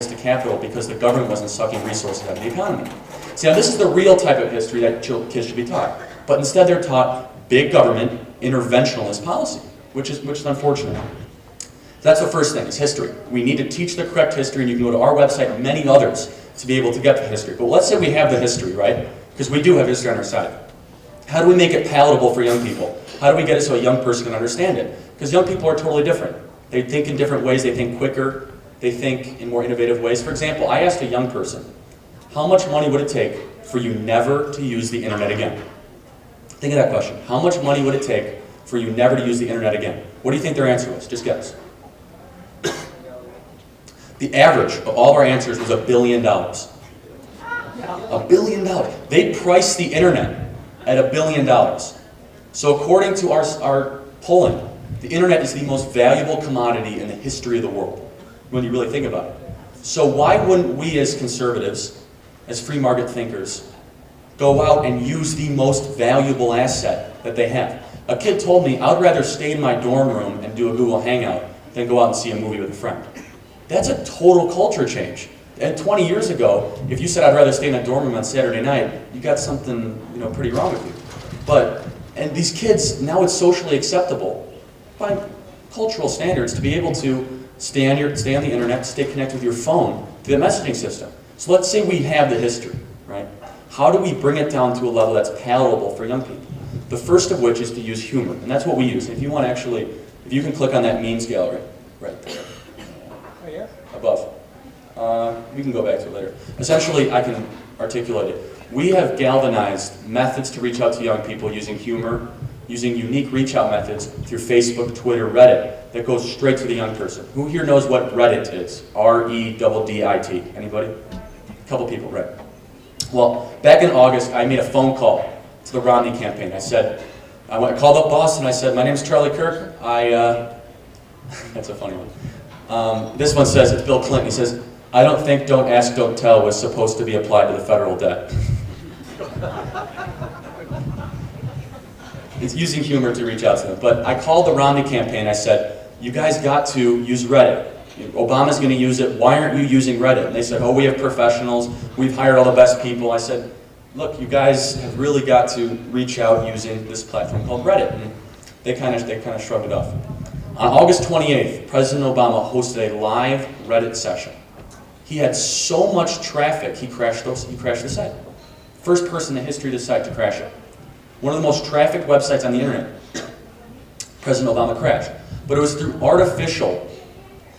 to capital because the government wasn't sucking resources out of the economy. See, now this is the real type of history that kids should be taught. But instead they're taught big government, interventionalist policy, which is unfortunate. So that's the first thing, is history. We need to teach the correct history, and you can go to our website and many others to be able to get the history. But let's say we have the history, right? Because we do have history on our side. How do we make it palatable for young people? How do we get it so a young person can understand it? Because young people are totally different. They think in different ways, they think quicker, they think in more innovative ways. For example, I asked a young person, how much money would it take for you never to use the internet again? Think of that question. How much money would it take for you never to use the internet again? What do you think their answer was? Just guess. The average of all of our answers was $1 billion. $1 billion. They priced the internet at $1 billion. So according to our polling, the internet is the most valuable commodity in the history of the world, when you really think about it. So why wouldn't we as conservatives, as free market thinkers, go out and use the most valuable asset that they have? A kid told me, I'd rather stay in my dorm room and do a Google Hangout than go out and see a movie with a friend. That's a total culture change. And 20 years ago, if you said I'd rather stay in a dorm room on Saturday night, you got something pretty wrong with you. And these kids, now it's socially acceptable by cultural standards to be able to stay on the internet, stay connected with your phone through the messaging system. So let's say we have the history, right? How do we bring it down to a level that's palatable for young people? The first of which is to use humor, and that's what we use. If you want to if you can click on that memes gallery, right there. Oh, yeah? Above. We can go back to it later. Essentially, I can articulate it. We have galvanized methods to reach out to young people using humor, using unique reach-out methods through Facebook, Twitter, Reddit, that goes straight to the young person. Who here knows what Reddit is? R-E-D-D-I-T. Anybody? A couple people, right? Well, back in August, I made a phone call to the Romney campaign. I called up Boston. I said, my name is Charlie Kirk. That's a funny one. This one says, it's Bill Clinton. He says, I don't think don't ask, don't tell was supposed to be applied to the federal debt. It's using humor to reach out to them. But I called the Romney campaign. I said, you guys got to use Reddit. Obama's going to use it. Why aren't you using Reddit? And they said, oh, we have professionals. We've hired all the best people. I said, look, you guys have really got to reach out using this platform called Reddit. And they kind of shrugged it off. On August 28th, President Obama hosted a live Reddit session. He had so much traffic, he crashed the site. First person in the history of the site to crash it. One of the most trafficked websites on the internet. President Obama crashed. But it was through artificial,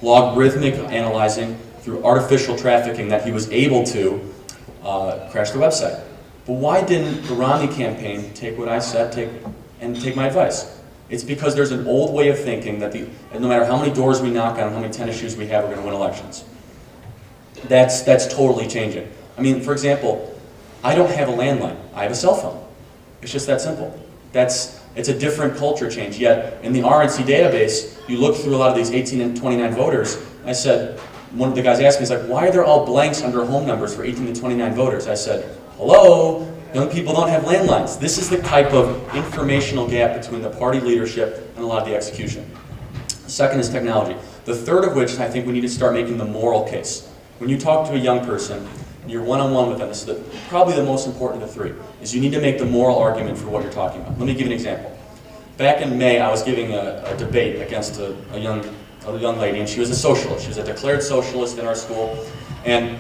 logarithmic analyzing, through artificial trafficking that he was able to crash the website. But why didn't the Romney campaign take what I said and take my advice? It's because there's an old way of thinking that no matter how many doors we knock on, how many tennis shoes we have, we're going to win elections. That's totally changing. I mean, for example, I don't have a landline. I have a cell phone. It's just that simple. It's a different culture change. Yet, in the RNC database, you look through a lot of these 18 and 29 voters. I said, one of the guys asked me, he's like, why are there all blanks under home numbers for 18 to 29 voters? I said, hello, young people don't have landlines. This is the type of informational gap between the party leadership and a lot of the execution. The second is technology. The third of which, I think we need to start making the moral case. When you talk to a young person, you're one-on-one with them, this is probably the most important of the three, is you need to make the moral argument for what you're talking about. Let me give you an example. Back in May, I was giving a debate against a young lady, and she was a socialist. She was a declared socialist in our school, and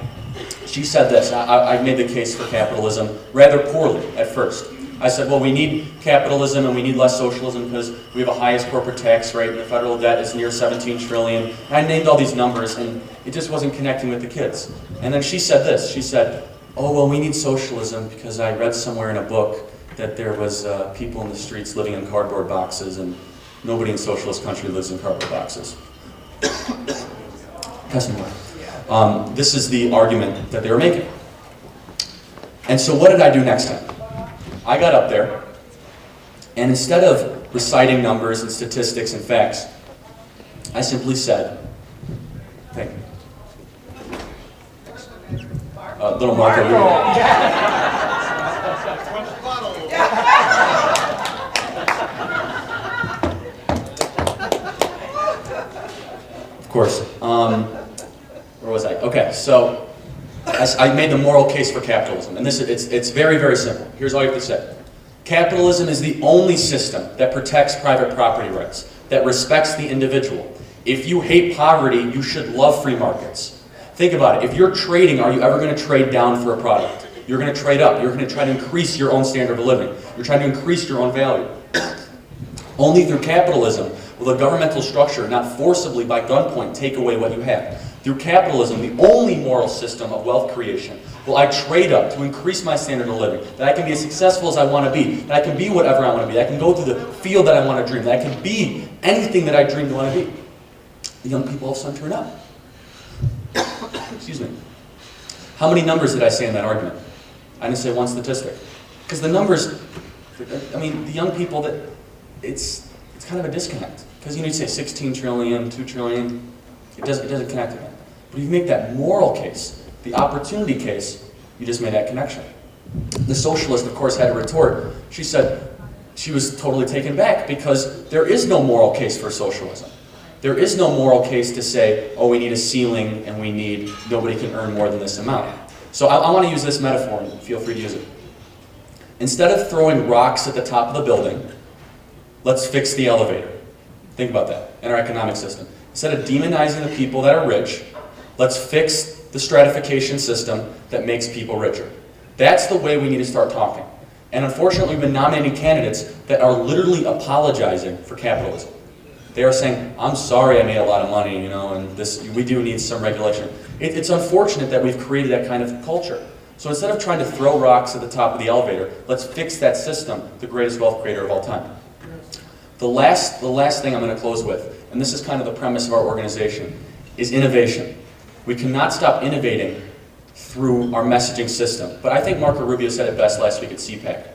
she said this. I made the case for capitalism rather poorly at first. I said, well, we need capitalism and we need less socialism because we have a highest corporate tax rate and the federal debt is near 17 trillion. And I named all these numbers and it just wasn't connecting with the kids. And then she said this. She said, oh, well, we need socialism because I read somewhere in a book that there was people in the streets living in cardboard boxes and nobody in socialist country lives in cardboard boxes. This is the argument that they were making. And so what did I do next time? I got up there, and instead of reciting numbers and statistics and facts, I simply said, thank you. Little marker. Of course. Where was I? Okay, so I made the moral case for capitalism, and it's very, very simple. Here's all you have to say. Capitalism is the only system that protects private property rights, that respects the individual. If you hate poverty, you should love free markets. Think about it. If you're trading, are you ever going to trade down for a product? You're going to trade up. You're going to try to increase your own standard of living. You're trying to increase your own value. Only through capitalism will the governmental structure not forcibly by gunpoint take away what you have. Through capitalism, the only moral system of wealth creation, will I trade up to increase my standard of living, that I can be as successful as I want to be, that I can be whatever I want to be, that I can go to the field that I want to dream, that I can be anything that I dream to want to be. The young people all of a sudden turn up. Excuse me. How many numbers did I say in that argument? I didn't say one statistic. Because the numbers, I mean, the young people, it's kind of a disconnect. Because you need to say 16 trillion, 2 trillion, it doesn't connect to that. But if you make that moral case, the opportunity case, you just made that connection. The socialist, of course, had a retort. She said she was totally taken back because there is no moral case for socialism. There is no moral case to say, oh, we need a ceiling and nobody can earn more than this amount. So I want to use this metaphor, and feel free to use it. Instead of throwing rocks at the top of the building, let's fix the elevator. Think about that in our economic system. Instead of demonizing the people that are rich, let's fix the stratification system that makes people richer. That's the way we need to start talking. And unfortunately, we've been nominating candidates that are literally apologizing for capitalism. They are saying, I'm sorry I made a lot of money, and we do need some regulation. It's unfortunate that we've created that kind of culture. So instead of trying to throw rocks at the top of the elevator, let's fix that system, the greatest wealth creator of all time. The last thing I'm going to close with, and this is kind of the premise of our organization, is innovation. We cannot stop innovating through our messaging system. But I think Marco Rubio said it best last week at CPAC.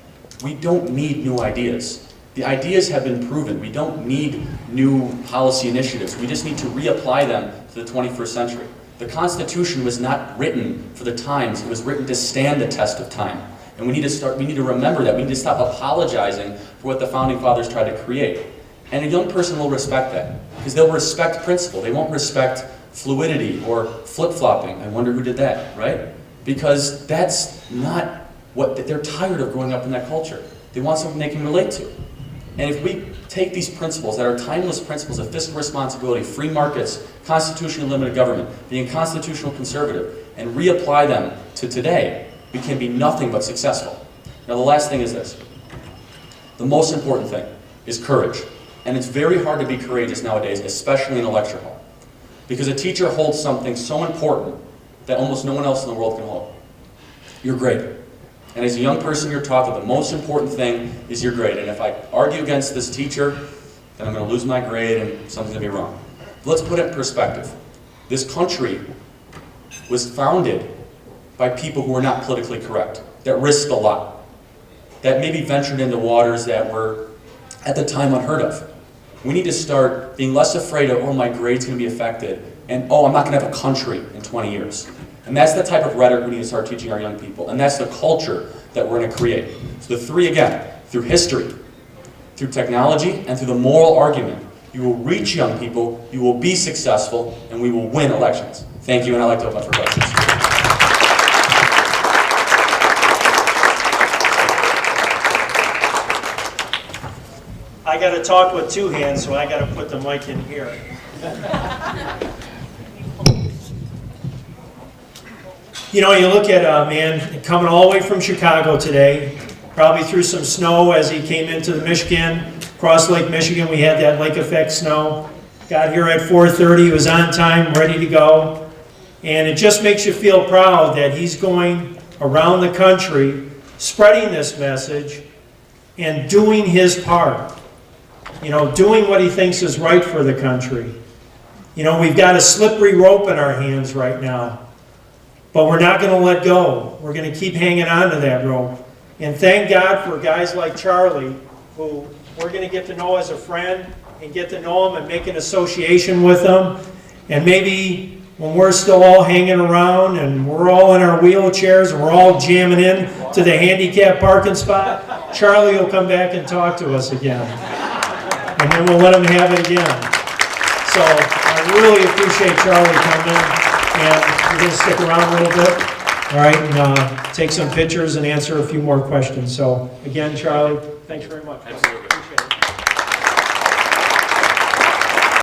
We don't need new ideas. The ideas have been proven. We don't need new policy initiatives. We just need to reapply them to the 21st century. The Constitution was not written for the times. It was written to stand the test of time. And we need to remember that. We need to stop apologizing for what the Founding Fathers tried to create. And a young person will respect that, because they'll respect principle. They won't respect fluidity or flip-flopping. I wonder who did that, right? Because that's not what, they're tired of growing up in that culture. They want something they can relate to. And if we take these principles that are timeless principles of fiscal responsibility, free markets, constitutionally limited government, being constitutional conservative, and reapply them to today, we can be nothing but successful. Now the last thing is this. The most important thing is courage. And it's very hard to be courageous nowadays, especially in a lecture hall. Because a teacher holds something so important that almost no one else in the world can hold. Your grade. And as a young person, you're taught that the most important thing is your grade. And if I argue against this teacher, then I'm going to lose my grade and something's going to be wrong. Let's put it in perspective. This country was founded by people who were not politically correct, that risked a lot, that maybe ventured into waters that were, at the time, unheard of. We need to start being less afraid of, oh, my grade's going to be affected, and oh, I'm not going to have a country in 20 years. And that's the type of rhetoric we need to start teaching our young people. And that's the culture that we're going to create. So the three again, through history, through technology, and through the moral argument, you will reach young people, you will be successful, and we will win elections. Thank you, and I'd like to open up for questions. I got to talk with two hands, so I got to put the mic in here. You look at a man coming all the way from Chicago today, probably through some snow as he came into the Michigan, across Lake Michigan. We had that lake effect snow. Got here at 4:30, he was on time, ready to go. And it just makes you feel proud that he's going around the country, spreading this message and doing his part. Doing what he thinks is right for the country. We've got a slippery rope in our hands right now. But we're not going to let go. We're going to keep hanging on to that rope. And thank God for guys like Charlie, who we're going to get to know as a friend and get to know him and make an association with him. And maybe when we're still all hanging around and we're all in our wheelchairs and we're all jamming in to the handicap parking spot, Charlie will come back and talk to us again. And then we'll let him have it again. So I really appreciate Charlie coming in. And You're gonna stick around a little bit, all right, and take some pictures and answer a few more questions. So again, Charlie, thanks very much. Absolutely.